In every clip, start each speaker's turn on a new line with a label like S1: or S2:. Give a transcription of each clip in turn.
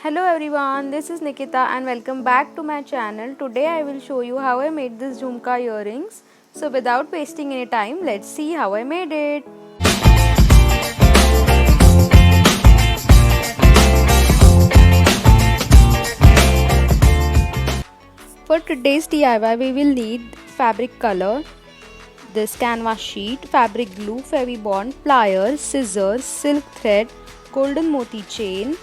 S1: Hello everyone, this is Nikita and welcome back to my channel. Today I will show you how I made this jhumka earrings. So without wasting any time, let's see how I made it. For today's DIY, we will need fabric color, this canvas sheet, fabric glue, Fevibond, pliers, scissors, silk thread, golden moti chain,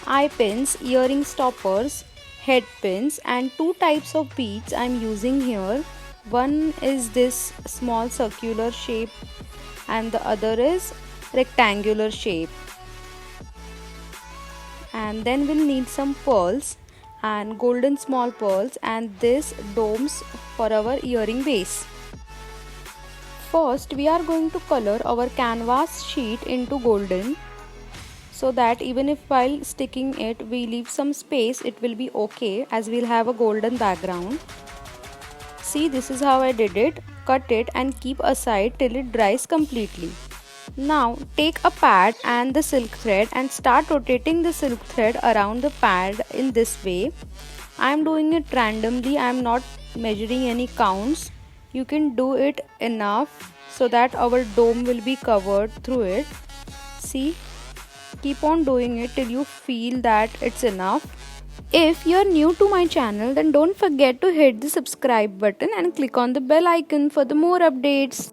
S1: eye pins, earring stoppers, head pins, and two types of beads I am using here. One is this small circular shape and the other is rectangular shape. And then we'll need some pearls and golden small pearls and this domes for our earring base. First we are going to color our canvas sheet into golden, so that even if while sticking it we leave some space, it will be okay as we'll have a golden background. See, this is how I did it. Cut it and keep aside till it dries completely. Now take a pad and the silk thread and start rotating the silk thread around the pad in this way. I am doing it randomly, I am not measuring any counts. You can do it enough so that our dome will be covered through it. See, keep on doing it till you feel that it's enough. If you're new to my channel, then don't forget to hit the subscribe button and click on the bell icon for the more updates.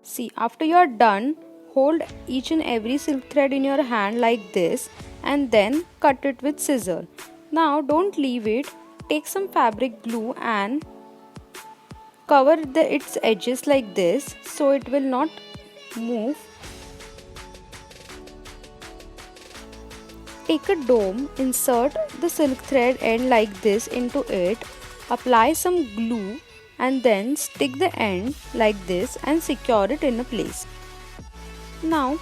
S1: See, after you're done, hold each and every silk thread in your hand like this and then cut it with scissors. Now don't leave it. Take some fabric glue and cover its edges like this so it will not move. Take a dome, insert the silk thread end like this into it, apply some glue and then stick the end like this and secure it in a place. Now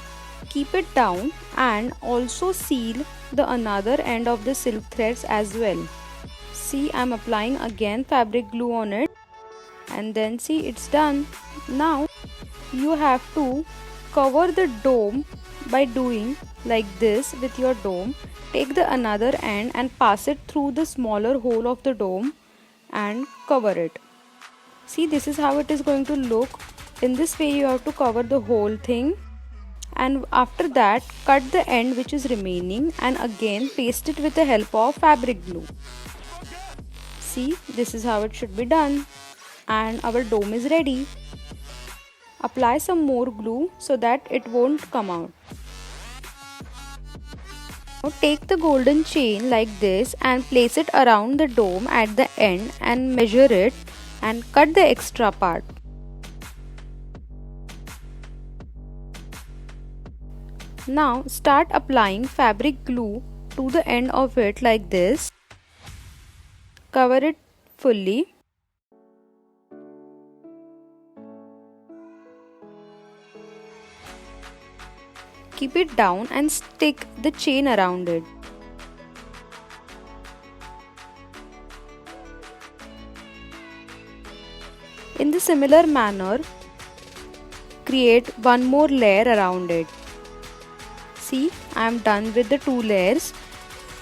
S1: keep it down and also seal the another end of the silk threads as well. See, I am applying again fabric glue on it and then see, it's done. Now you have to cover the dome by doing like this with your dome. Take the another end and pass it through the smaller hole of the dome and cover it. See, this is how it is going to look. In this way you have to cover the whole thing, and after that cut the end which is remaining and again paste it with the help of fabric glue. See, this is how it should be done and our dome is ready. Apply some more glue so that it won't come out. Now take the golden chain like this and place it around the dome at the end and measure it and cut the extra part. Now start applying fabric glue to the end of it like this. Cover it fully. Keep it down and stick the chain around it. In the similar manner, create one more layer around it. See, I am done with the two layers.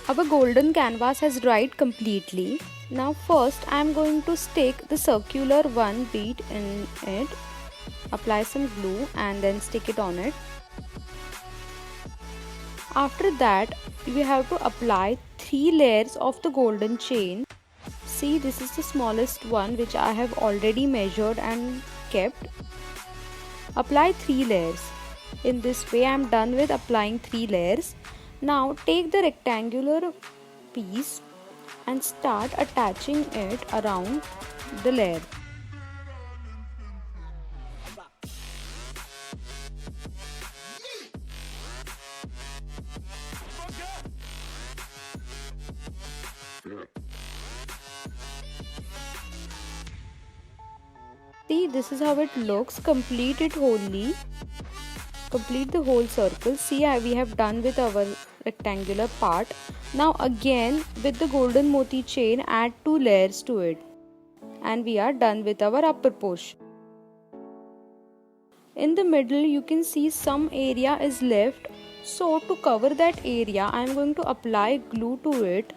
S1: Our golden canvas has dried completely. Now first I am going to stick the circular one bead in it. Apply some glue and then stick it on it. After that, we have to apply 3 layers of the golden chain. See, this is the smallest one which I have already measured and kept. Apply 3 layers. In this way I am done with applying 3 layers. Now take the rectangular piece and start attaching it around the layer. See, this is how it looks. Complete it wholly. Complete the whole circle. See, we have done with our rectangular part. Now again with the golden moti chain add 2 layers to it. And we are done with our upper portion. In the middle you can see some area is left. So to cover that area I am going to apply glue to it,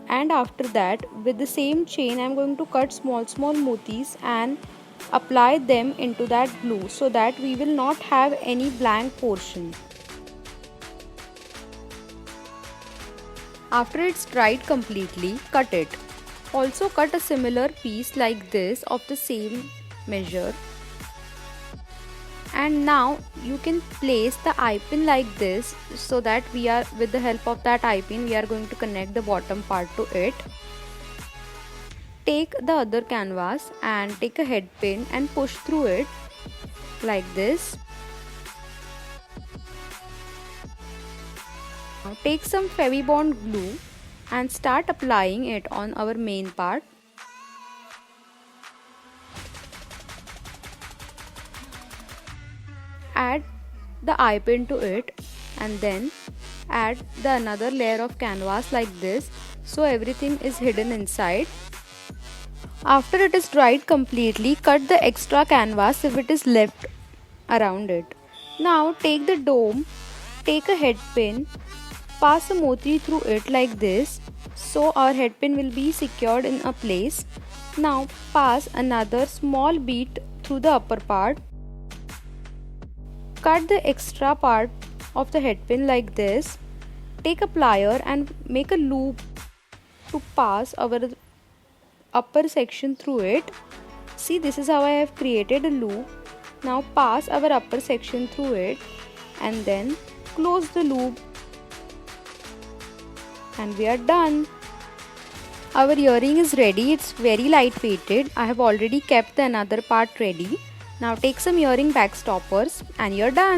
S1: and after that with the same chain I am going to cut small motis and apply them into that glue so that we will not have any blank portion. After it's dried completely, cut it. Also cut a similar piece like this of the same measure. And now you can place the eye pin like this, so that with the help of that eye pin we are going to connect the bottom part to it. Take the other canvas and take a head pin and push through it like this. Now take some Fevibond glue and start applying it on our main part. Add the eye pin to it and then add the another layer of canvas like this, so everything is hidden inside. After it is dried completely, cut the extra canvas if it is left around it. Now take the dome, take a head pin, pass a moti through it like this, so our head pin will be secured in a place. Now pass another small bead through the upper part. Cut the extra part of the head pin like this. Take a plier and make a loop to pass our upper section through it. See, this is how I have created a loop. Now pass our upper section through it and then close the loop. And we are done. Our earring is ready. It's very light weighted. I have already kept the another part ready. Now take some earring back stoppers and you're done.